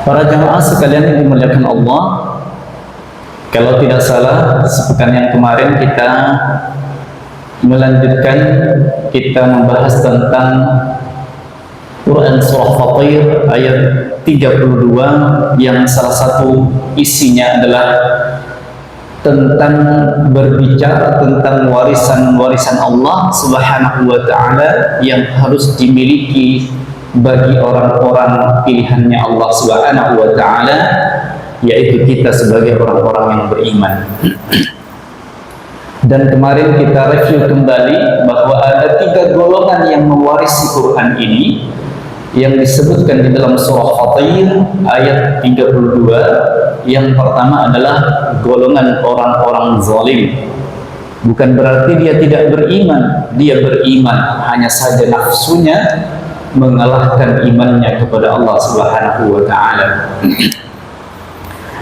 Para jamaah sekalian yang dimuliakan Allah, kalau tidak salah sepekan yang kemarin kita melanjutkan, kita membahas tentang Quran Surah Fatir ayat 32 yang salah satu isinya adalah tentang berbicara tentang warisan-warisan Allah Subhanahu wa Ta'ala yang harus dimiliki bagi orang-orang pilihannya Allah Subhanahu wa Ta'ala, yaitu kita sebagai orang-orang yang beriman. Dan kemarin kita review kembali bahwa ada 3 golongan yang mewarisi Quran ini yang disebutkan di dalam surah Fatir ayat 32. Yang pertama adalah golongan orang-orang zalim. Bukan berarti dia tidak beriman, dia beriman, hanya saja nafsunya mengalahkan imannya kepada Allah Subhanahu wa Ta'ala.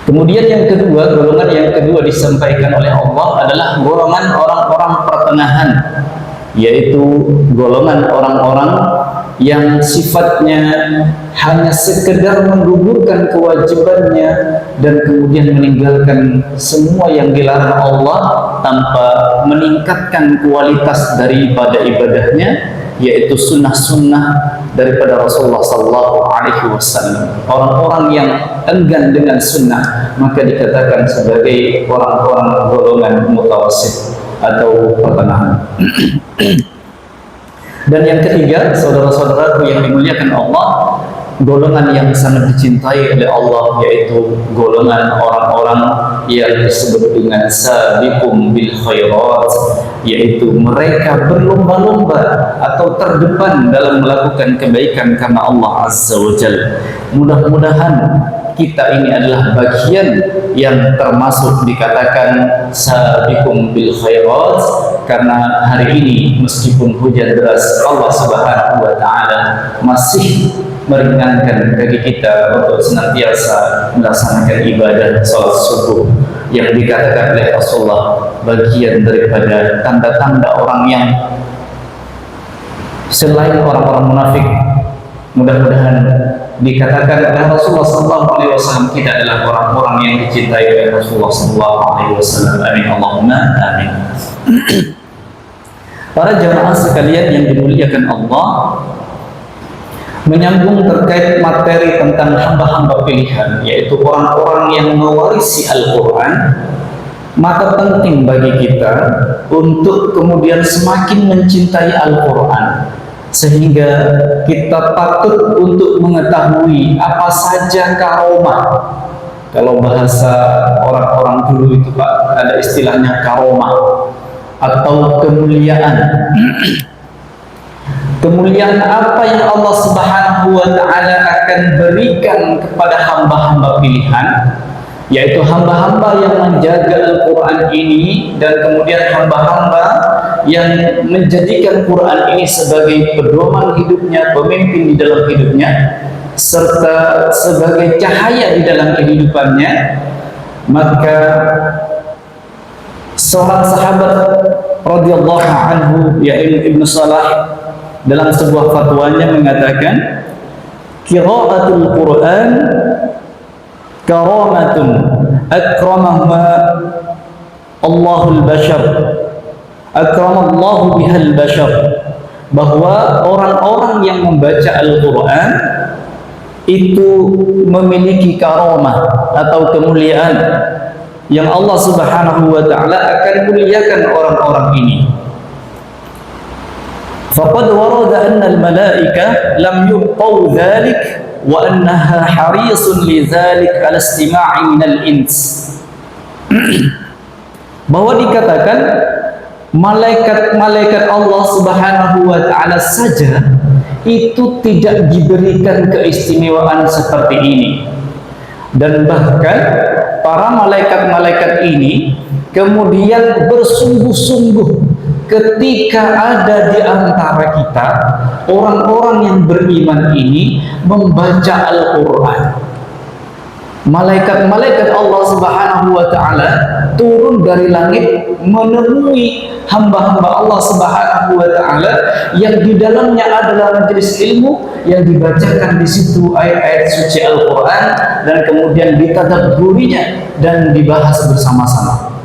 Kemudian yang kedua, golongan yang kedua disampaikan oleh Allah adalah golongan orang-orang pertengahan, yaitu golongan orang-orang yang sifatnya hanya sekedar menggugurkan kewajibannya dan kemudian meninggalkan semua yang dilarang Allah tanpa meningkatkan kualitas daripada ibadahnya, yaitu sunnah-sunnah daripada Rasulullah SAW. Orang-orang yang enggan dengan sunnah maka dikatakan sebagai orang-orang golongan mutawassit atau pertengahan. Dan yang ketiga, saudara-saudaraku yang dimuliakan Allah, golongan yang sangat dicintai oleh Allah, yaitu golongan orang-orang yang disebut dengan sabiqum bil khairat, yaitu mereka berlomba-lomba atau terdepan dalam melakukan kebaikan karena Allah Azza wa Jalla. Mudah-mudahan kita ini adalah bagian yang termasuk dikatakan sabiqum bil khairat, karena hari ini meskipun hujan deras, Allah Subhanahu wa Ta'ala masih meringankan bagi kita untuk senantiasa melaksanakan ibadah salat subuh yang dikatakan oleh Rasulullah bagian daripada tanda-tanda orang yang selain orang-orang munafik. Mudah-mudahan dikatakan oleh Rasulullah SAW kita adalah orang-orang yang dicintai oleh Rasulullah SAW. Amin Allahumma amin. Para jamaah sekalian yang dimuliakan Allah, menyambung terkait materi tentang hamba-hamba pilihan, yaitu orang-orang yang mewarisi Al-Quran, maka penting bagi kita untuk kemudian semakin mencintai Al-Quran, sehingga kita patut untuk mengetahui apa saja karomah. Kalau bahasa orang-orang dulu itu Pak, ada istilahnya karomah atau kemuliaan. Kemuliaan apa yang Allah Subhanahu wa Ta'ala akan berikan kepada hamba-hamba pilihan, yaitu hamba-hamba yang menjaga Al-Quran ini dan kemudian hamba-hamba yang menjadikan Quran ini sebagai pedoman hidupnya, pemimpin di dalam hidupnya, serta sebagai cahaya di dalam kehidupannya. Maka seorang sahabat radhiyallahu anhu, yaitu Ibnu Salah, dalam sebuah fatwanya mengatakan, qiraatul Quran karamatun akramahuma Allahul bashar, akramallahu bihal bashar, bahwa orang-orang yang membaca Al-Quran itu memiliki karamah atau kemuliaan yang Allah Subhanahu wa Ta'ala akan muliakan orang-orang ini. Faqad warada anna al-malaika lam yu'tau dhalik wa annaha harisun li dhalik ala istima'i minal ins. Bahwa dikatakan malaikat-malaikat Allah Subhanahu wa Ta'ala saja itu tidak diberikan keistimewaan seperti ini, dan bahkan para malaikat-malaikat ini kemudian bersungguh-sungguh ketika ada di antara kita orang-orang yang beriman ini membaca Al-Quran. Malaikat-malaikat Allah Subhanahu wa taala turun dari langit menemui hamba-hamba Allah Subhanahu wa taala yang di dalamnya adalah majelis ilmu yang dibacakan di situ ayat-ayat suci Al-Qur'an dan kemudian ditadabburinya dan dibahas bersama-sama.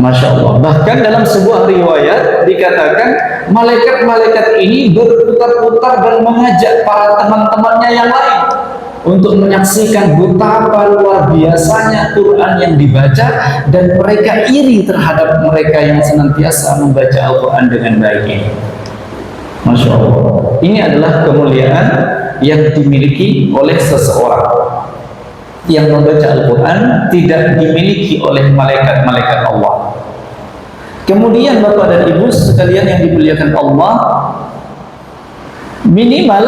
Masya Allah. Bahkan dalam sebuah riwayat dikatakan malaikat-malaikat ini berputar-putar dan mengajak para teman-temannya yang lain untuk menyaksikan betapa luar biasanya Quran yang dibaca, dan mereka iri terhadap mereka yang senantiasa membaca Al-Quran dengan baik ini. Masya Allah. Ini adalah kemuliaan yang dimiliki oleh seseorang yang membaca Al-Quran, tidak dimiliki oleh malaikat-malaikat Allah. Kemudian Bapak dan Ibu sekalian yang dimuliakan Allah, minimal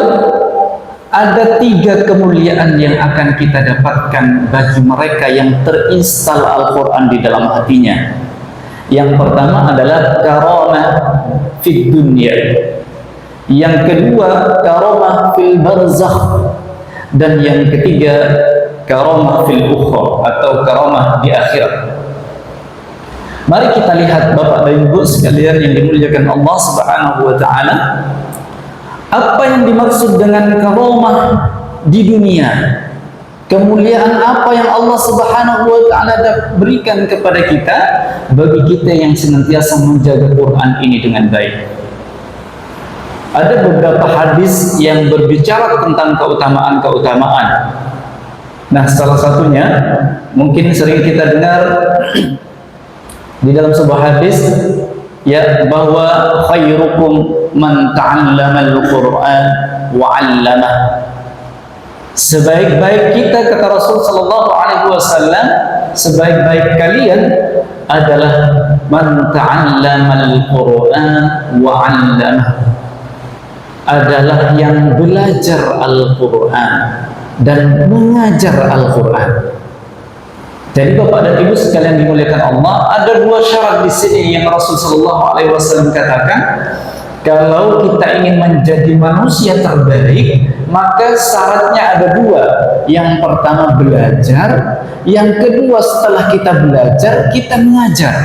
ada 3 kemuliaan yang akan kita dapatkan bagi mereka yang terinstal Al-Quran di dalam hatinya. Yang pertama adalah karamah fid dunya, yang kedua karamah fil barzakh, dan yang ketiga karamah fil ukhra atau karamah di akhirat. Mari kita lihat Bapak dan Ibu sekalian yang dimuliakan Allah Subhanahu wa taala, apa yang dimaksud dengan karamah di dunia? Kemuliaan apa yang Allah Subhanahu wa taala berikan kepada kita bagi kita yang senantiasa menjaga Quran ini dengan baik? Ada beberapa hadis yang berbicara tentang keutamaan-keutamaan. Nah, salah satunya mungkin sering kita dengar di dalam sebuah hadis, ya, bahwa khairukum man ta'allama al-Qur'an wa 'allamah. Sebaik-baik kita, kata Rasul sallallahu alaihi wasallam, sebaik-baik kalian adalah man ta'allama al-Qur'an wa 'allamah, adalah yang belajar Al-Quran dan mengajar Al-Quran. Jadi Bapak dan Ibu sekalian dimuliakan Allah, ada 2 syarat di sini yang Rasul sallallahu alaihi wasallam katakan. Kalau kita ingin menjadi manusia terbaik, maka syaratnya ada 2. Yang pertama belajar, yang kedua setelah kita belajar, kita mengajar.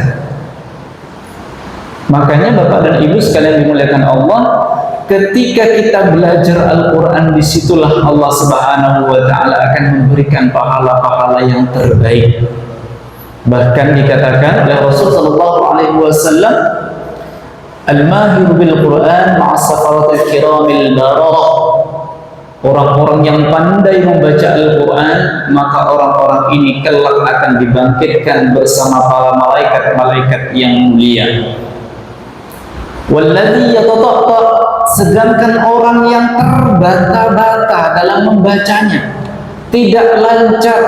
Makanya Bapak dan Ibu sekalian dimuliakan Allah, ketika kita belajar Al-Quran, disitulah Allah Subhanahu wa ta'ala akan memberikan pahala-pahala yang terbaik. Bahkan dikatakan oleh Rasul sallallahu alaihi wasallam, al-mahir bil Quran ma'as-safaratil kiramil bararah. Orang-orang yang pandai membaca Al-Quran, maka orang-orang ini kelak akan dibangkitkan bersama para malaikat-malaikat yang mulia. Walladzi yatata'a, sedangkan orang yang terbata-bata dalam membacanya, tidak lancar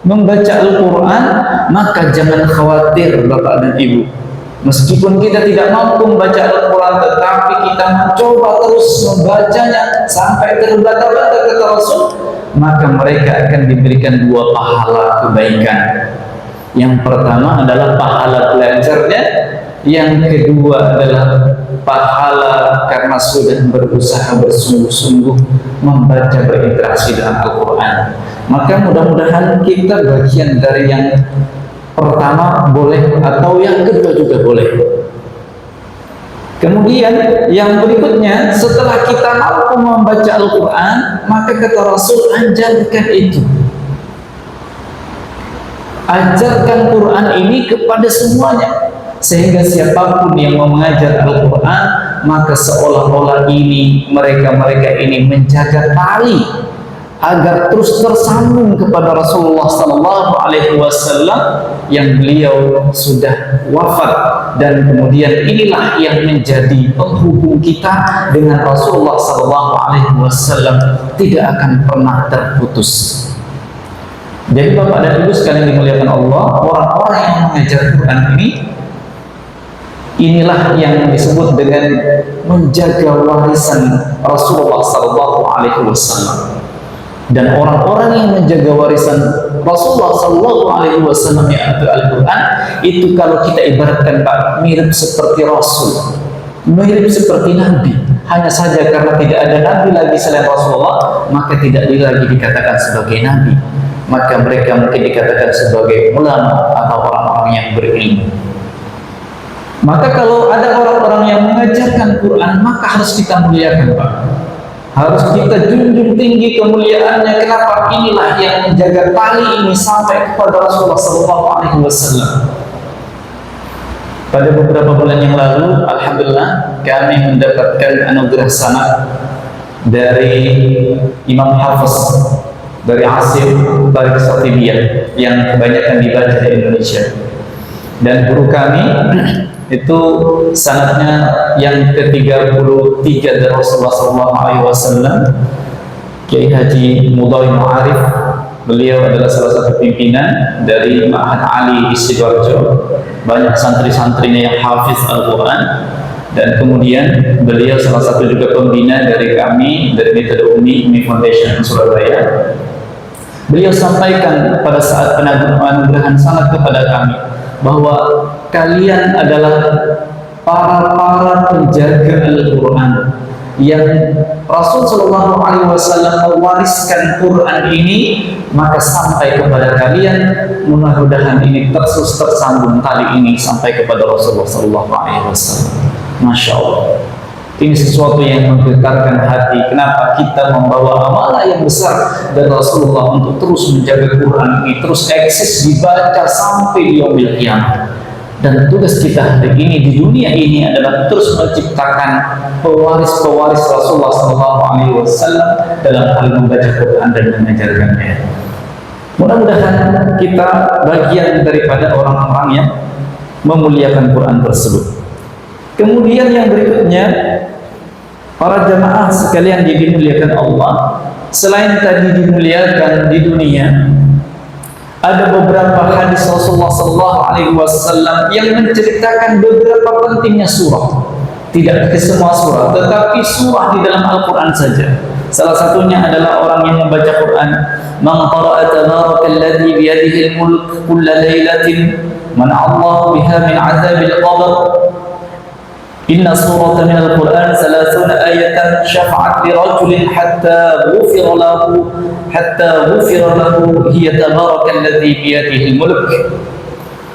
membaca Al-Quran, maka jangan khawatir Bapak dan Ibu. Meskipun kita tidak mampu membaca Al-Quran, tetapi kita mencoba terus membacanya sampai terbata-bata, kata Rasul, maka mereka akan diberikan 2 pahala kebaikan. Yang pertama adalah pahala belajarnya, yang kedua adalah pahala karena sudah berusaha bersungguh-sungguh membaca, berinteraksi dengan Al-Quran. Maka mudah-mudahan kita bagian dari yang pertama boleh, atau yang kedua juga boleh. Kemudian yang berikutnya, setelah kita mampu membaca Al-Quran, maka kata Rasul, ajarkan itu. Ajarkan Quran ini kepada semuanya, sehingga siapapun yang mau mengajar Al-Quran, maka seolah-olah ini mereka ini menjaga tali agar terus tersambung kepada Rasulullah sallallahu alaihi wasallam yang beliau sudah wafat, dan kemudian inilah yang menjadi penghubung kita dengan Rasulullah sallallahu alaihi wasallam, tidak akan pernah terputus. Jadi Bapak dan Ibu sekalian dimuliakan Allah, orang-orang yang mengajar Quran inilah yang disebut dengan menjaga warisan Rasulullah sallallahu alaihi wasallam. Dan orang-orang yang menjaga warisan Rasulullah sallallahu alaihi wasallam, yaitu Al-Quran, itu kalau kita ibaratkan Pak, mirip seperti Rasul, mirip seperti Nabi. Hanya saja karena tidak ada Nabi lagi selain Rasulullah, maka tidak lagi dikatakan sebagai Nabi. maka mereka mungkin dikatakan sebagai ulama atau orang-orang yang berilmu. Maka kalau ada orang-orang yang mengajarkan Quran, maka harus kita muliakan, Pak. Harus kita junjung tinggi kemuliaannya. Kenapa? Inilah yang menjaga tali ini sampai kepada Rasulullah SAW. Pada beberapa bulan yang lalu, alhamdulillah, kami mendapatkan anugerah sanad dari Imam Hafiz dari Asim Tariq Satibiyah yang kebanyakan dibaca di Indonesia. Dan guru kami itu sanadnya yang ke-33 dari Rasulullah SAW, Kiai Haji Mudhari Ma'arif. Beliau adalah salah satu pimpinan dari Ma'had Ali di Sidoarjo. Banyak santri-santrinya yang hafiz Al-Quran. Dan kemudian beliau salah satu juga pembina dari kami, dari Metode Umi Foundation Surabaya. Beliau sampaikan pada saat penganugerahan sanad kepada kami bahwa kalian adalah para penjaga Al-Quran yang Rasul Shallallahu Alaihi Wasallam mewariskan Quran ini, maka sampai kepada kalian. Mudah-mudahan ini terus tersambung tali ini sampai kepada Rasulullah Shallallahu Alaihi Wasallam. Masya Allah, ini sesuatu yang menggetarkan hati. Kenapa? Kita membawa amanah yang besar dari Rasulullah untuk terus menjaga Quran ini terus eksis, dibaca sampai di yaumil qiyamah. Dan tugas kita hari ini di dunia ini adalah terus menciptakan pewaris-pewaris Rasulullah SAW dalam hal membaca Quran dan mengajarkannya. Mudah-mudahan kita bagian daripada orang-orang yang memuliakan Quran tersebut. Kemudian yang berikutnya, para jamaah sekalian yang dimuliakan Allah, selain tadi dimuliakan di dunia, ada beberapa hadis Rasulullah SAW yang menceritakan beberapa pentingnya surah. Tidak ke semua surah, tetapi surah di dalam Al-Quran saja. Salah satunya adalah orang yang membaca Quran. Man qara'a tabarakalladzi biyadihi al-mulk kulla lailatin man'allahu biha min 'adzabil qabr. Inna surata min al-Quran 30 ayatan syafa'at li rajulin hatta ghufira lahu hiya tabarakalladzi biyadihi al-mulk.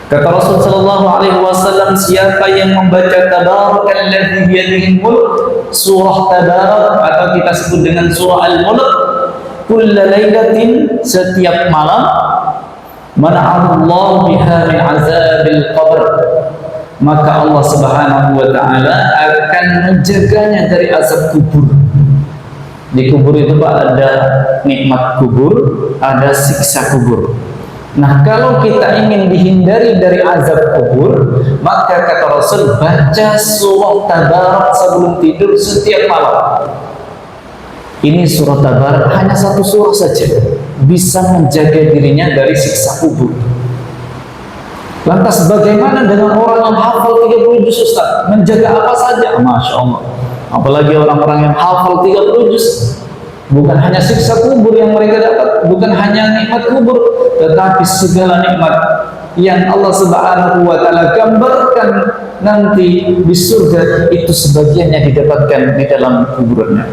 Kata Rasul sallallahu alaihi wasallam, siapa yang membaca tabarakalladzi biyadihi al-mulk, surah tabarak atau kita sebut dengan surah al-mulk, kulla lailatin, setiap malam, mana'allahu biha min 'adzabil qabr, maka Allah Subhanahu wa taala akan menjaganya dari azab kubur. Di kubur itu Pak, ada nikmat kubur, ada siksa kubur. Nah, kalau kita ingin dihindari dari azab kubur, maka kata Rasul, baca surah Tabarak sebelum tidur setiap malam. Ini surah Tabarak hanya satu surah saja bisa menjaga dirinya dari siksa kubur. Lantas bagaimana dengan orang yang hafal 30 juz Ustaz? Menjaga apa saja? Masya Allah. Apalagi orang-orang yang hafal 30 juz. Bukan hanya siksa kubur yang mereka dapat, bukan hanya nikmat kubur, tetapi segala nikmat yang Allah Subhanahu wa taala gambarkan nanti di surga, itu sebagiannya didapatkan di dalam kuburnya.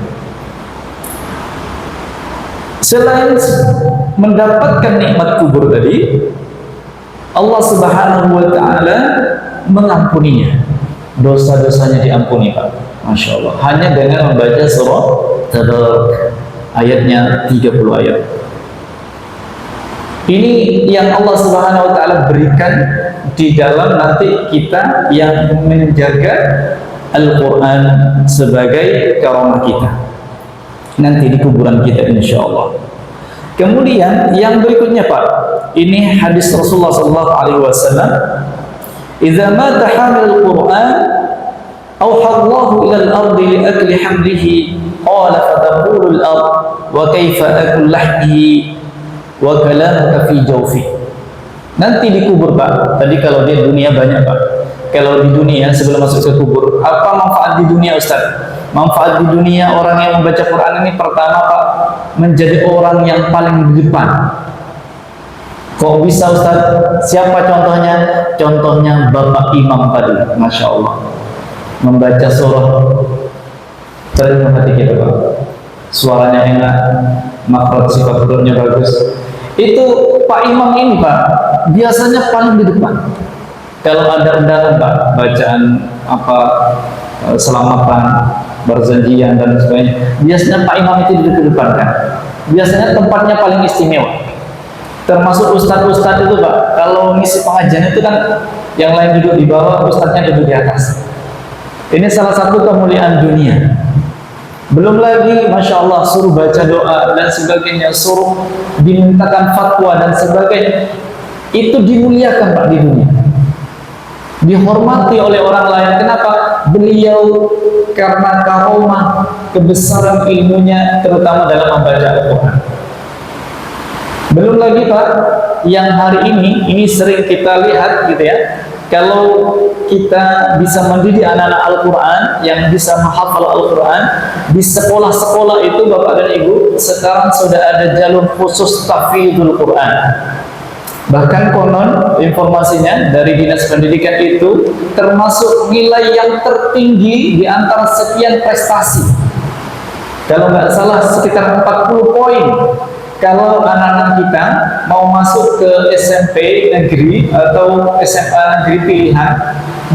Selain mendapatkan nikmat kubur tadi, Allah Subhanahu wa taala mengampuninya. Dosa-dosanya diampuni, Pak. Masya Allah. Hanya dengan membaca surah Tabarak, ayatnya 30 ayat. Ini yang Allah Subhanahu wa taala berikan di dalam nanti kita yang menjaga Al-Quran sebagai karamah kita nanti di kuburan kita, insya Allah. Kemudian yang berikutnya Pak, ini hadis Rasulullah SAW, "Idza mata hamilul Qur'an awha Allahu ila al-ardi li akli hamlihi, qala fataqulu al-ard wa kaifa akul lahmihi wa kalamuka fi jawfi." Nanti dikubur Pak. Tadi kalau di dunia banyak Pak. Kalau di dunia sebelum masuk ke kubur, apa manfaat di dunia Ustaz? Manfaat di dunia orang yang membaca Quran ini, pertama Pak, menjadi orang yang paling di depan. Kok bisa Ustaz? Siapa contohnya? Contohnya Bapak Imam tadi, Masya Allah, membaca surah. Terima hati kita Pak, suaranya enak, makhraj sifat hurufnya bagus. Itu Pak Imam ini Pak biasanya paling di depan. Kalau ada undangan Pak, bacaan apa selamatan, berjanjian dan sebagainya, biasanya Pak Imam itu di depan kan. Biasanya tempatnya paling istimewa. Termasuk ustadz-ustadz itu Pak, kalau ngisi pengajian itu kan yang lain duduk di bawah, ustadznya duduk di atas. Ini salah satu kemuliaan dunia. Belum lagi, Masya Allah, suruh baca doa dan sebagainya, suruh dimintakan fatwa dan sebagainya. Itu dimuliakan Pak di dunia, dihormati oleh orang lain. Kenapa? Beliau karena karomah kebesaran ilmunya, terutama dalam membaca Al-Quran. Belum lagi Pak, yang hari ini sering kita lihat gitu ya, kalau kita bisa mendidik anak-anak Al-Quran, yang bisa menghafal Al-Quran, di sekolah-sekolah itu Bapak dan Ibu, sekarang sudah ada jalur khusus tahfidzul Quran. Bahkan konon informasinya dari Dinas Pendidikan itu termasuk nilai yang tertinggi di antara sekian prestasi. Kalau nggak salah sekitar 40 poin. Kalau anak-anak kita mau masuk ke SMP negeri atau SMA negeri pilihan,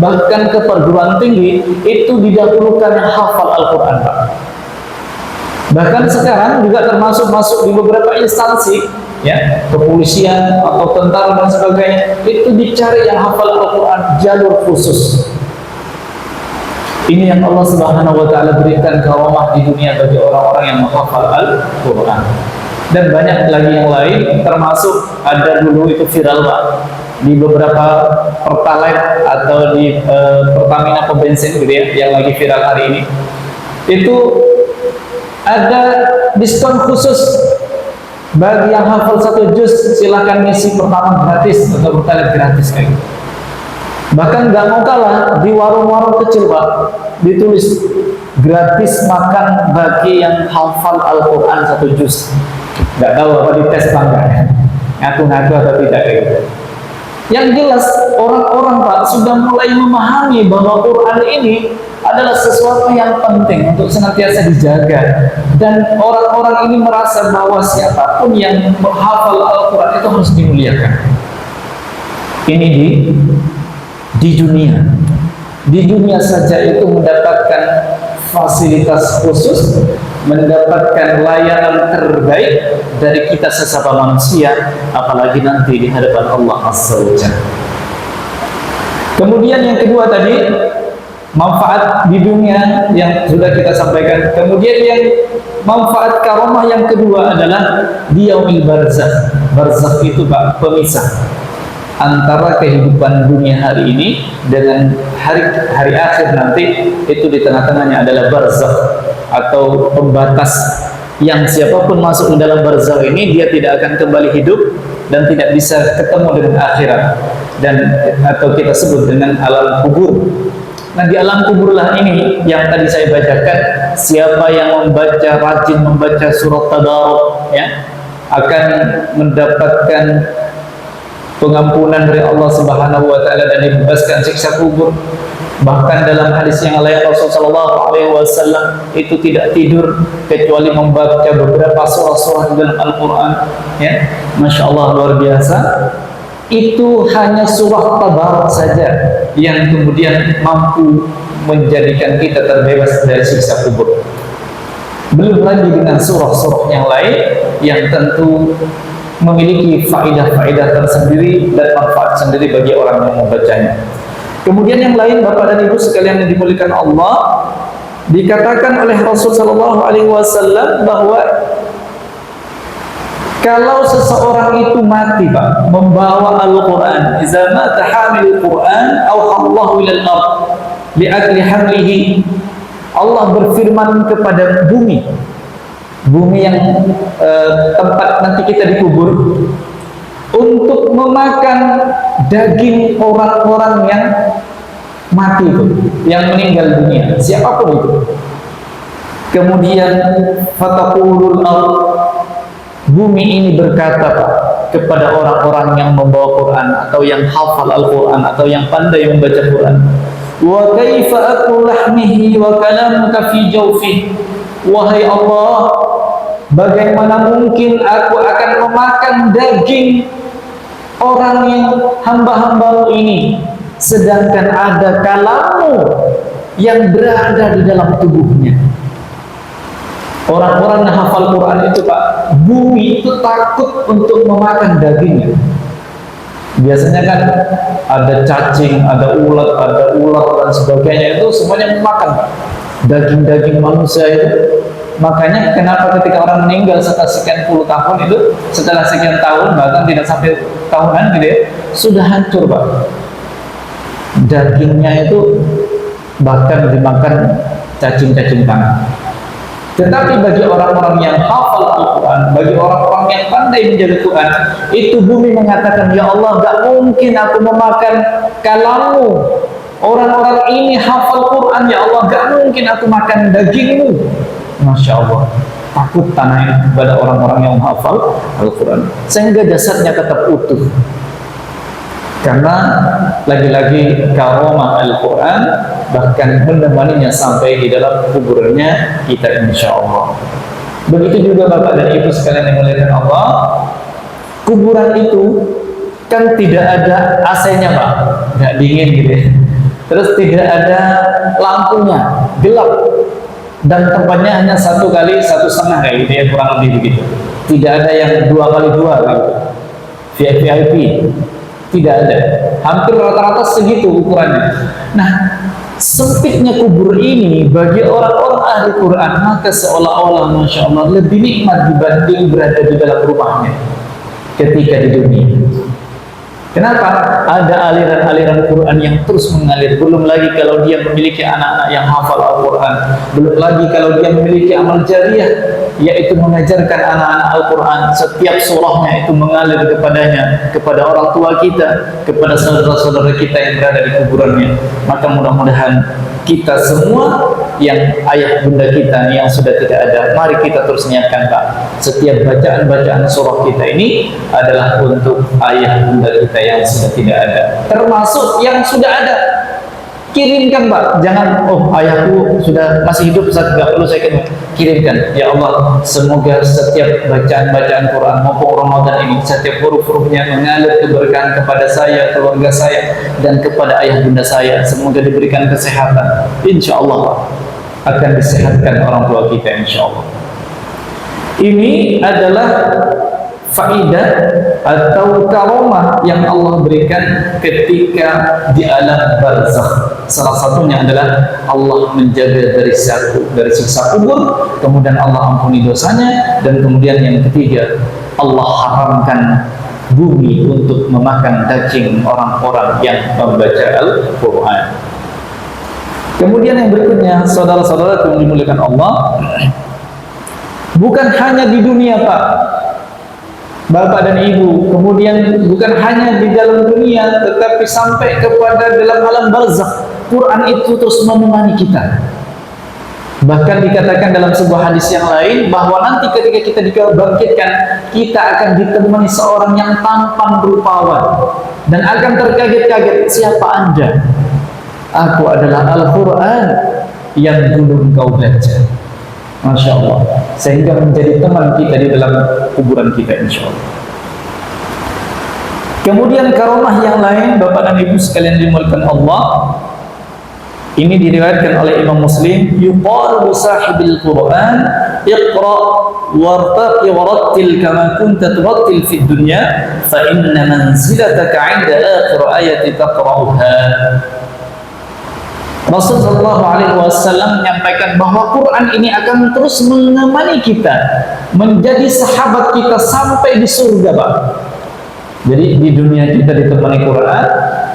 bahkan ke perguruan tinggi, itu didahulukan yang hafal Al-Quran Pak. Bahkan sekarang juga termasuk masuk di beberapa instansi, ya, kepolisian atau tentara dan sebagainya, itu dicari yang hafal Al-Quran, jalur khusus. Ini yang Allah Subhanahu wa Ta'ala berikan karomah di dunia bagi orang-orang yang menghafal Al-Quran. Dan banyak lagi yang lain, termasuk ada dulu itu viral Pak, di beberapa Pertalite atau di Pertamina pembensin gitu ya, yang lagi viral hari ini, itu ada diskon khusus bagi yang hafal 1 juz, silahkan ngisi pertama gratis atau Pertalite gratis kayak gitu. Bahkan nggak mau kalah, di warung-warung kecil Pak ditulis gratis makan bagi yang hafal Al-Quran 1 juz. Nggak tahu apa dites bangga, ngaku-ngaku atau tidak gitu. Yang jelas orang-orang Pak sudah mulai memahami bahwa Quran ini adalah sesuatu yang penting untuk senantiasa dijaga, dan orang-orang ini merasa bahwa siapapun yang menghafal Al-Quran itu harus dimuliakan. Ini di dunia saja itu mendapatkan fasilitas khusus, mendapatkan layanan terbaik dari kita sesama manusia, apalagi nanti di hadapan Allah Azza wa Jalla. Kemudian yang kedua tadi, manfaat di dunia yang sudah kita sampaikan. Kemudian yang manfaat karomah yang kedua adalah di yaumil barzakh. Barzakh itu Pak, pemisah antara kehidupan dunia hari ini dengan hari akhir nanti. Itu di tengah-tengahnya adalah barzakh atau pembatas, yang siapapun masuk ke dalam barzakh ini dia tidak akan kembali hidup dan tidak bisa ketemu dengan akhirat, dan atau kita sebut dengan alam kubur. Nah, di alam kuburlah ini yang tadi saya bacakan, siapa yang rajin membaca surat Tabarok, ya, akan mendapatkan pengampunan dari Allah Subhanahu wa Ta'ala dan dibebaskan siksa kubur. Bahkan dalam hadis yang lain Rasulullah SAW itu tidak tidur kecuali membaca beberapa surah-surah dalam Al-Quran, ya. Masya Allah, luar biasa. Itu hanya surah Tabarak saja yang kemudian mampu menjadikan kita terbebas dari siksa kubur. Belum lagi dengan surah-surah yang lain yang tentu memiliki faedah-faedah tersendiri dan manfaat sendiri bagi orang yang membacanya. Kemudian yang lain, Bapak dan Ibu sekalian yang dimuliakan Allah, dikatakan oleh Rasul sallallahu alaihi wasallam bahwa kalau seseorang itu mati Pak membawa Al-Quran, idza mata hamilul Quran aw hallahu ilal ard li'ajli hamlihi, Allah berfirman kepada bumi yang tempat nanti kita dikubur, untuk memakan daging orang-orang yang mati itu, yang meninggal dunia, siapapun itu. Kemudian fataqulul ard, bumi ini berkata Pak kepada orang-orang yang membawa Quran atau yang hafal Al-Quran atau yang pandai membaca Quran, wa kaifa akul lahmihi wa kalamuka fi jawfi, wahai Allah, Bagaimana mungkin aku akan memakan daging orang yang hamba-hambamu ini, sedangkan ada kalamu yang berada di dalam tubuhnya. Orang-orang yang hafal Quran itu Pak, bumi itu takut untuk memakan dagingnya. Biasanya kan ada cacing, ada ular dan sebagainya, itu semuanya memakan daging-daging manusia itu. Makanya kenapa ketika orang meninggal setelah sekian puluh tahun itu, setelah sekian tahun, bahkan tidak sampai tahunan gitu ya, sudah hancur Pak. Dagingnya itu bahkan dimakan cacing-cacing tanah. Tetapi bagi orang-orang yang hafal Al-Quran, bagi orang-orang yang pandai menjaga Quran, itu bumi mengatakan, ya Allah, gak mungkin aku memakan kalamu. Orang-orang ini hafal Quran, ya Allah, gak mungkin aku makan dagingmu. Masya Allah, takut tanah ini kepada orang-orang yang hafal Al-Quran, sehingga jasadnya tetap utuh. Karena lagi-lagi karomah Al-Quran bahkan menemaninya sampai di dalam kuburannya kita, insya Allah. Begitu juga Bapak dan Ibu sekalian yang dimuliakan Allah, kuburan itu kan tidak ada AC-nya Pak, nggak dingin gitu ya. Terus tidak ada lampunya, gelap, dan tempatnya hanya 1 kali 1,5 kayak gitu ya, kurang lebih begitu. Tidak ada yang 2 kali 2 gitu, VIP. Tidak ada, hampir rata-rata segitu ukurannya. Nah, sempitnya kubur ini bagi orang-orang ahli Quran, maka seolah-olah Masya Allah lebih nikmat dibanding berada di dalam rumahnya ketika di dunia. Kenapa? Ada aliran-aliran Quran yang terus mengalir. Belum lagi kalau dia memiliki anak-anak yang hafal Al-Quran. Belum lagi kalau dia memiliki amal jariah, yaitu mengajarkan anak-anak Al-Quran. Setiap surahnya itu mengalir kepadanya, kepada orang tua kita, kepada saudara-saudara kita yang berada di kuburannya. Maka mudah-mudahan kita semua yang ayah bunda kita yang sudah tidak ada, mari kita terus niatkan Pak, setiap bacaan-bacaan surah kita ini adalah untuk ayah bunda kita yang sudah tidak ada, termasuk yang sudah ada. Kirimkan Pak, jangan ayahku sudah masih hidup, Ustaz, nggak perlu saya kirimkan. Ya Allah, semoga setiap bacaan-bacaan Quran maupun Ramadan ini, setiap huruf-hurufnya mengalir keberkahan kepada saya, keluarga saya, dan kepada ayah bunda saya. Semoga diberikan kesehatan. Insya Allah Pak, akan disehatkan orang tua kita, insya Allah. Ini adalah faidah atau karomah yang Allah berikan ketika di alam barzakh. Salah satunya adalah Allah menjaga dari siksa kubur, kemudian Allah ampuni dosanya, dan kemudian yang ketiga, Allah haramkan bumi untuk memakan daging orang-orang yang membaca Al-Quran. Kemudian yang berikutnya, saudara-saudara yang dimuliakan Allah, bukan hanya di dunia Pak, Bapak dan Ibu, kemudian bukan hanya di dalam dunia, tetapi sampai kepada dalam alam barzakh, Quran itu terus menemani kita. Bahkan dikatakan dalam sebuah hadis yang lain bahwa nanti ketika kita dibangkitkan, kita akan ditemani seorang yang tampan rupawan dan akan terkaget-kaget, siapa Anda? Aku adalah Al-Quran yang dulu engkau baca. Masya Allah, sehingga menjadi teman kita di dalam kuburan kita, insya Allah. Kemudian karomah yang lain, Bapak dan Ibu sekalian dimuliakan Allah, ini diriwayatkan oleh Imam Muslim, yuqalu sahibil Quran iqra wartaqi warattil kama kunta turattil fid dunya fa inna manzilataka 'inda akhir ayati taqra'uha. Rasulullah SAW menyampaikan bahwa Quran ini akan terus menemani kita, menjadi sahabat kita sampai di surga Pak. Jadi di dunia kita ditemani Quran,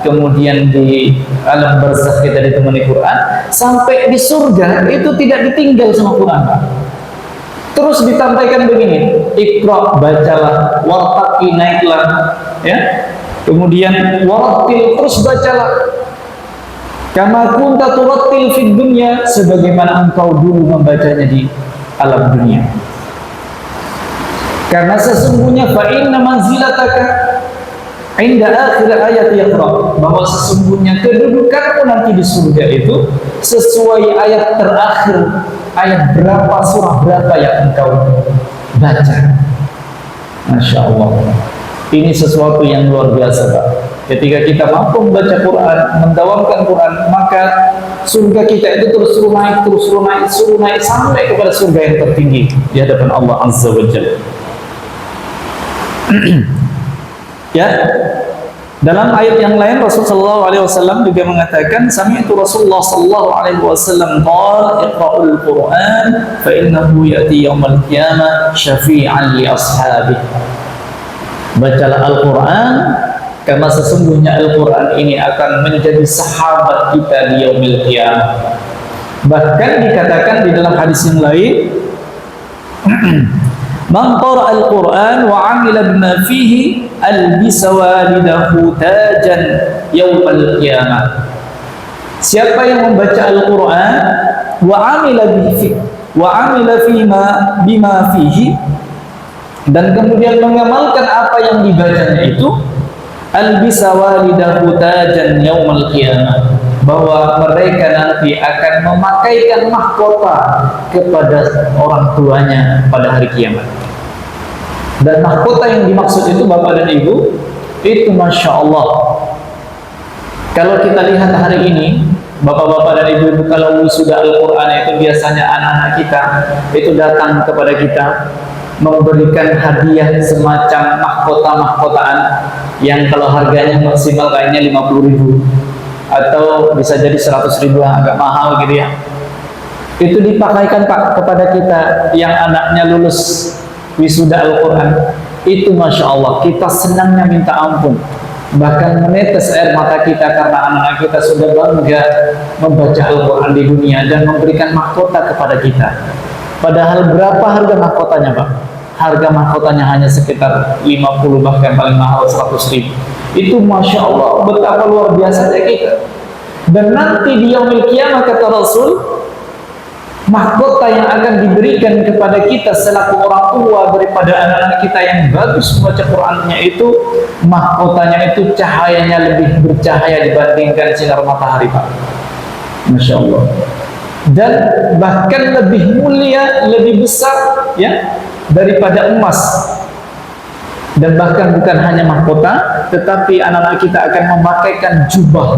kemudian di alam barzakh kita ditemani Quran, sampai di surga itu tidak ditinggal sama Quran Pak. Terus ditampaikan begini, Iqra, bacalah, wartaqi, naiklah, ya. Kemudian warattil, terus bacalah. Kama kunta turattil fid dunya, sebagaimana engkau dulu membacanya di alam dunia. Karena sesungguhnya fa inna manzilataka inda akhir ayat yaqra, bahwa sesungguhnya kedudukanmu nanti di surga itu sesuai ayat terakhir, ayat berapa, surah berapa yang engkau baca. Masya Allah, ini sesuatu yang luar biasa Pak. Ketika kita mampu membaca Quran, mendawamkan Quran, maka surga kita itu terus naik sampai kepada surga yang tertinggi di hadapan Allah Azza wa Jalla. Ya, dalam ayat yang lain Rasulullah SAW juga mengatakan, sami'tu Rasulullah SAW qala iqra'ul Qur'an fa innahu ya'ti yaumal qiyamah syafi'an li ashabi. Bacalah Al-Quran, karena sesungguhnya Al-Quran ini akan menjadi sahabat kita di yaumil qiyamah. Bahkan dikatakan di dalam hadis yang lain, man qara'a al-Qur'an wa 'amila bima fihi albisa walidahu tajan yaumal qiyamah. Siapa yang membaca Al-Qur'an wa 'amila bima fihi, dan kemudian mengamalkan apa yang dibacanya itu, albisa walidahu tajan yaumal qiyamah, bahwa mereka nanti akan memakaikan mahkota kepada orang tuanya pada hari kiamat. Dan mahkota yang dimaksud itu Bapak dan Ibu, itu Masya Allah, kalau kita lihat hari ini Bapak-bapak dan Ibu-ibu, kalau sudah Al-Quran itu biasanya anak-anak kita itu datang kepada kita memberikan hadiah semacam mahkota-mahkotaan yang kalau harganya maksimal kayaknya 50.000 atau bisa jadi 100.000, agak mahal gitu ya. Itu dipakaikan Pak kepada kita yang anaknya lulus wisuda Al-Quran. Itu Masya Allah, kita senangnya minta ampun, bahkan menetes air mata kita karena anak-anak kita sudah bangga membaca Al-Quran di dunia dan memberikan mahkota kepada kita. Padahal berapa harga mahkotanya Pak? Harga mahkotanya hanya sekitar 50, bahkan paling mahal 100.000. Itu Masya Allah, betapa luar biasanya kita. Dan nanti di yaumil qiyamah kata Rasul, mahkota yang akan diberikan kepada kita selaku orang tua daripada anak-anak kita yang bagus membaca Qur'annya itu, mahkotanya itu cahayanya lebih bercahaya dibandingkan sinar matahari Pak. Masya Allah. Dan bahkan lebih mulia, lebih besar ya daripada emas. Dan bahkan bukan hanya mahkota, tetapi anak-anak kita akan memakaikan jubah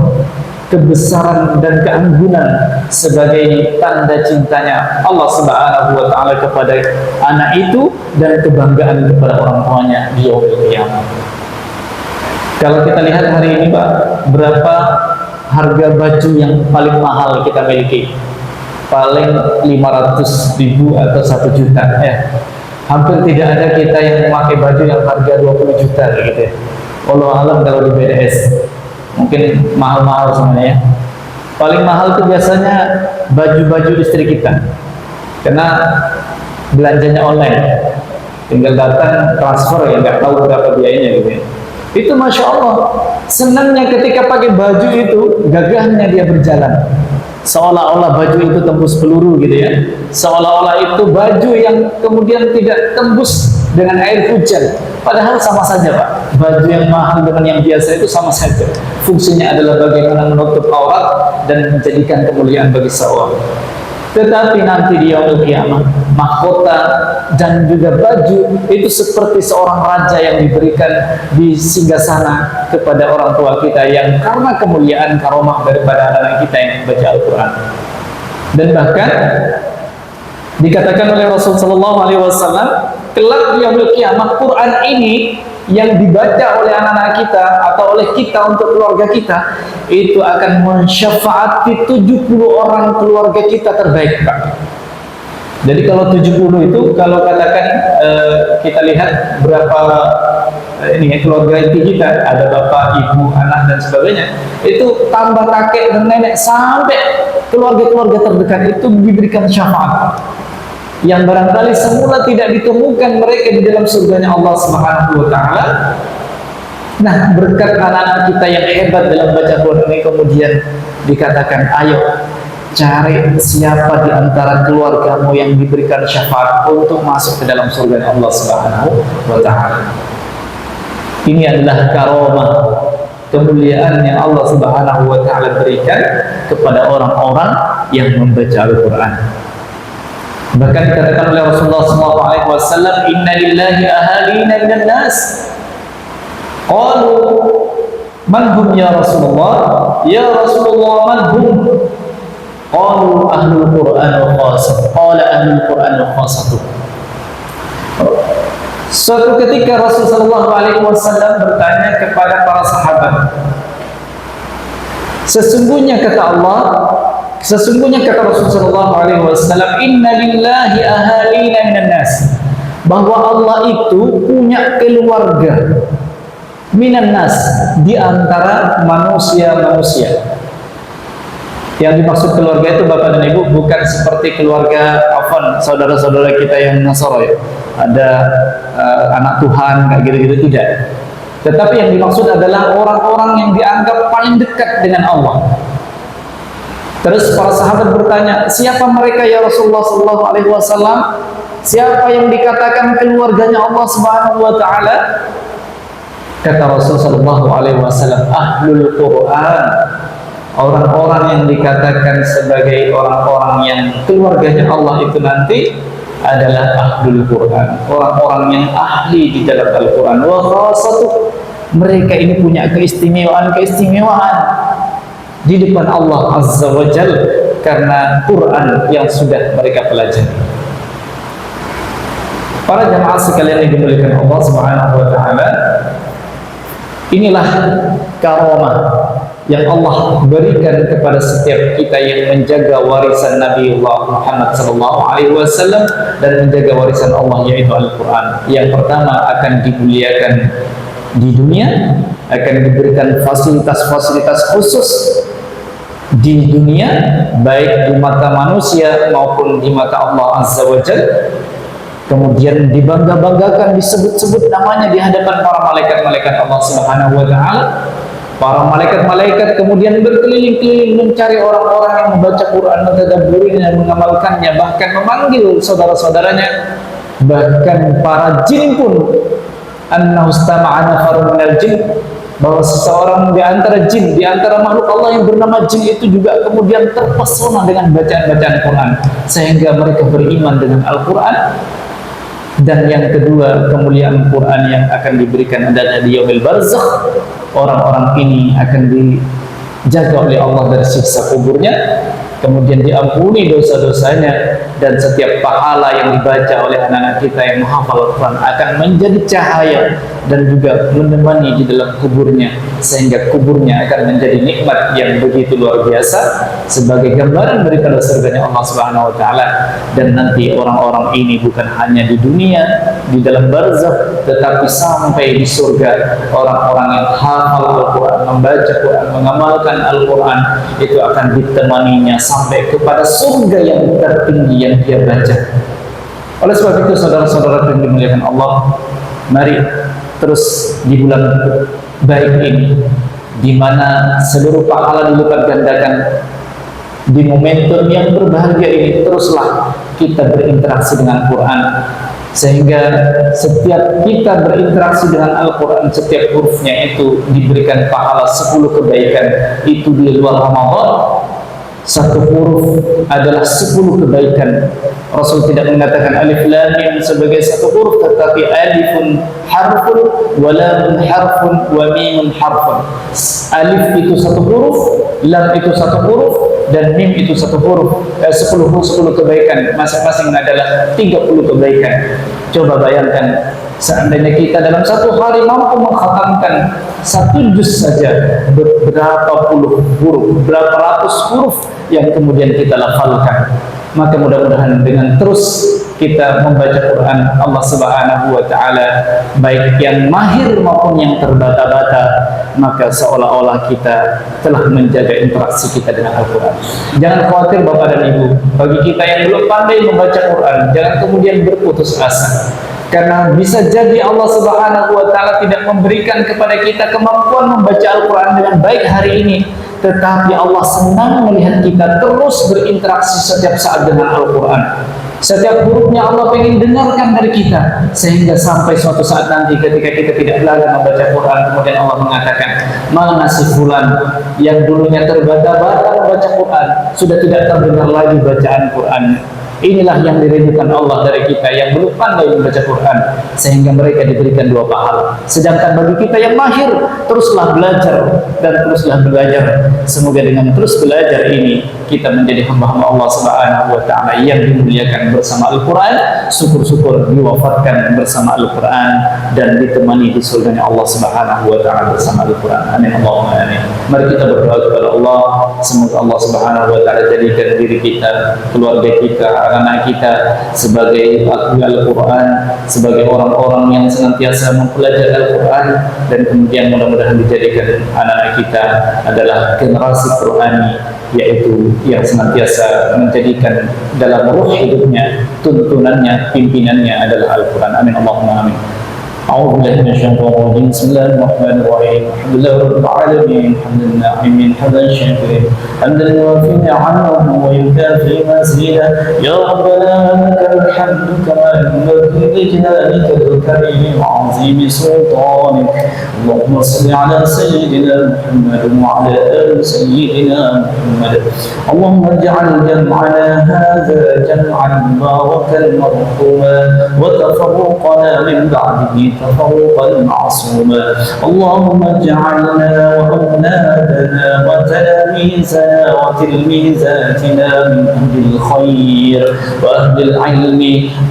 kebesaran dan keanggunan sebagai tanda cintanya Allah Subhanahu wa taala kepada anak itu dan kebanggaan kepada orang tuanya di yaumil qiyamah. Kalau kita lihat hari ini Pak, berapa harga baju yang paling mahal kita miliki? Paling 500.000 atau 1 juta ya. Hampir tidak ada kita yang memakai baju yang harga 20 juta gitu ya. Wallahu alam kalau di BDS mungkin mahal-mahal sebenarnya. Paling mahal itu biasanya baju-baju istri kita, karena belanjanya online, tinggal datang transfer ya, nggak tahu berapa biayanya gitu ya. Itu Masya Allah, senangnya ketika pakai baju itu, gagahnya dia berjalan, seolah-olah baju itu tembus peluru gitu ya, seolah-olah itu baju yang kemudian tidak tembus dengan air hujan. Padahal sama saja Pak, baju yang mahal dengan yang biasa itu sama saja. Fungsinya adalah bagaimana menutup aurat dan menjadikan kemuliaan bagi seorang. Tetapi nanti di yaumil qiyamah, mahkota dan juga baju itu seperti seorang raja yang diberikan di singgasana kepada orang tua kita yang karena kemuliaan karomah daripada anak kita yang membaca Al-Quran. Dan bahkan dikatakan oleh Rasulullah SAW, kelak di yaumil qiyamah, Quran ini yang dibaca oleh anak-anak kita atau oleh kita untuk keluarga kita itu akan mensyafaati 70 orang keluarga kita terbaik Pak. Jadi kalau 70 itu, kalau katakan kita lihat berapa ini keluarga inti kita, ada bapak, ibu, anak dan sebagainya, itu tambah kakek dan nenek sampai keluarga-keluarga terdekat itu diberikan syafaat yang barangkali semula tidak ditemukan mereka di dalam surganya Allah Subhanahu wa taala. Nah, berkat anak-anak kita yang hebat dalam baca Quran ini, kemudian dikatakan, ayo cari siapa di antara keluargamu yang diberikan syafaat untuk masuk ke dalam surganya Allah Subhanahu wa taala. Ini adalah karomah, kemuliaan yang Allah Subhanahu wa taala berikan kepada orang-orang yang membaca Al-Quran. Bahkan dikatakan oleh Rasulullah SAW, Inna lillahi ahalina minan nas. Qalu man hum ya Rasulullah? Ya Rasulullah, man hum? Qalu ahlul Qur'an wa khasatuh. Qala ahlul Qur'an wa khasatuh. Suatu ketika Rasulullah SAW bertanya kepada para sahabat, sesungguhnya kata Allah, sesungguhnya kata Rasulullah SAW, Inna lillahi ahalina minan nas, bahwa Allah itu punya keluarga minan nas, di antara manusia-manusia. Yang dimaksud keluarga itu Bapak dan Ibu bukan seperti keluarga saudara-saudara kita yang Nasara ya. Ada anak Tuhan kayak gitu-gitu, tidak. Tetapi yang dimaksud adalah orang-orang yang dianggap paling dekat dengan Allah. Terus para sahabat bertanya, siapa mereka ya Rasulullah SAW? Siapa yang dikatakan keluarganya Allah Subhanahu wa taala? Kata Rasulullah SAW, ahlul Quran. Orang-orang yang dikatakan sebagai orang-orang yang keluarganya Allah itu nanti adalah ahlul Quran, orang-orang yang ahli di dalam Al-Quran. Wa khasatuh, mereka ini punya keistimewaan di depan Allah Azza wa Jal karena Quran yang sudah mereka pelajari. Para jamaah sekalian yang dimuliakan Allah Subhanahu wa taala, inilah karamah yang Allah berikan kepada setiap kita yang menjaga warisan Nabi Muhammad SAW dan menjaga warisan Allah, yaitu Al-Quran. Yang pertama, akan dimuliakan di dunia, akan diberikan fasilitas-fasilitas khusus di dunia, baik di mata manusia maupun di mata Allah Azza wa Jalla. Kemudian dibangga-banggakan, disebut-sebut namanya di hadapan para malaikat-malaikat Allah Subhanahu wa taala. Para malaikat-malaikat kemudian berkeliling-keliling mencari orang-orang yang membaca Quran, mentadabburinya dan mengamalkannya, bahkan memanggil saudara-saudaranya. Bahkan para jin pun, annahu istama'a nafarun minal jin, bahwa seseorang di antara jin, di antara makhluk Allah yang bernama jin itu juga kemudian terpesona dengan bacaan-bacaan Quran, sehingga mereka beriman dengan Al-Quran. Dan yang kedua, kemuliaan Quran yang akan diberikan adalah di yaumil barzakh. Orang-orang ini akan dijaga oleh Allah dari siksa kuburnya, kemudian diampuni dosa-dosanya, dan setiap pahala yang dibaca oleh anak-anak kita yang menghafal Al-Quran akan menjadi cahaya dan juga menemani di dalam kuburnya, sehingga kuburnya akan menjadi nikmat yang begitu luar biasa sebagai gambaran daripada surganya Allah Subhanahu wa taala. Dan nanti orang-orang ini bukan hanya di dunia, di dalam barzakh, tetapi sampai di surga, orang-orang yang hafal Al-Quran, membaca Quran, mengamalkan Al-Quran, itu akan ditemaninya sampai kepada surga yang tertinggi yang dia baca. Oleh sebab itu, saudara-saudara yang dimuliakan Allah, mari terus di bulan baik ini, di mana seluruh pahala dilipat gandakan, di momentum yang berbahagia ini, teruslah kita berinteraksi dengan Quran, sehingga setiap kita berinteraksi dengan Al-Quran, setiap hurufnya itu diberikan pahala 10 kebaikan. Itu di luar Ramadan, satu huruf adalah 10 kebaikan. Rasul tidak mengatakan alif lam mim sebagai satu huruf, tetapi alifun harfun, wa lamun harfun, wa mimun harfun. Alif itu satu huruf, lam itu satu huruf, dan mim itu satu huruf. 10 kebaikan, masing-masing adalah 30 kebaikan. Coba bayangkan, seandainya kita dalam satu hari mampu mengkhatamkan satu juz saja, berapa puluh huruf, berapa ratus huruf yang kemudian kita lafalkan. Maka mudah-mudahan dengan terus kita membaca Quran, Allah Subhanahu wa taala, baik yang mahir maupun yang terbata-bata, maka seolah-olah kita telah menjaga interaksi kita dengan Al-Quran. Jangan khawatir Bapak dan Ibu, bagi kita yang belum pandai membaca Quran, jangan kemudian berputus asa. Karena bisa jadi Allah Subhanahu wa taala tidak memberikan kepada kita kemampuan membaca Al-Quran dengan baik hari ini, tetapi Allah senang melihat kita terus berinteraksi setiap saat dengan Al-Quran. Setiap hurufnya Allah ingin dengarkan dari kita, sehingga sampai suatu saat nanti ketika kita tidak lagi membaca Quran, kemudian Allah mengatakan, mana si fulan yang dulunya terbata-bata membaca Quran, sudah tidak terdengar lagi bacaan Quran. Inilah yang dirindukan Allah dari kita yang belum pandai membaca Quran, sehingga mereka diberikan 2 pahala. Sedangkan bagi kita yang mahir, teruslah belajar dan teruslah belajar. Semoga dengan terus belajar ini kita menjadi hamba-hamba Allah Subhanahu wa taala yang dimuliakan bersama Al-Qur'an. Syukur-syukur diwafatkan bersama Al-Qur'an dan ditemani di surganya Allah Subhanahu wa taala bersama Al-Qur'an. Amin Allahumma amin. Mari kita berdoa kepada Allah, semoga Allah Subhanahu wa taala jadikan diri kita, keluarga kita, anak kita sebagai ahli Al-Quran, sebagai orang-orang yang senantiasa mempelajari Al-Quran, dan kemudian mudah-mudahan dijadikan anak-anak kita adalah generasi Qurani, yaitu yang senantiasa menjadikan dalam ruh hidupnya, tuntunannya, pimpinannya adalah Al-Quran. Amin Allahumma amin. أعوذ بالله من الشيطان الرجيم بسم الله الرحمن الرحيم الحمد لله رب العالمين حمد الناعمين حمدا شاكرين حمدا يوافي نعمه ويكافئ مزيدا يا ربنا لك الحمد كما ينبغي لجلالك الكريم وعظيم سلطانك اللهم صل على سيدنا محمد وعلى آل سيدنا محمد اللهم اجعل جمعنا هذا جمعا مباركا مرحوما وتفرقنا من بعده تفرقا معصوما اللهم اجعلنا وأولادنا وتلاميذنا وتلميذاتنا من أهل الخير وأهل العلم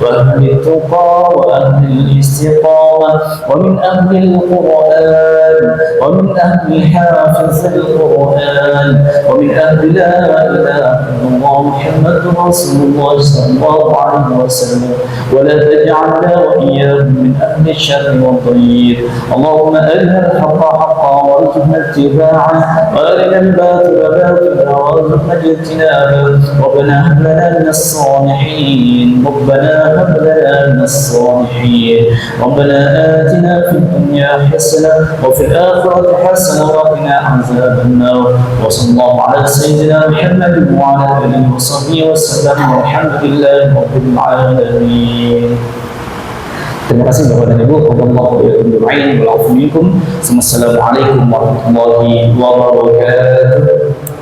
وأهل التقى وأهل الاستقامة ومن أهل القرآن ومن أهل حافظ القرآن ومن أهل لا إله إلا الله محمد رسول الله صلى الله عليه وسلم ولا تجعلنا وإياهم من أهل الشر والضير اللهم أرنا الحق حقا وارزقنا اتباعه وأرنا الباطل باطلا وارزقنا اجتنابه ربنا هب لنا من الصالحين ربنا هب لنا من الصالحين ربنا آتنا في الدنيا حسنة وفي الآخرة حسنة وقنا عذاب النار وصلى الله على سيدنا محمد وعلى آله وصحبه وسلم والحمد لله رب العالمين. Terima kasih Bapak dan Ibu. Wassalamualaikum warahmatullahi wabarakatuh.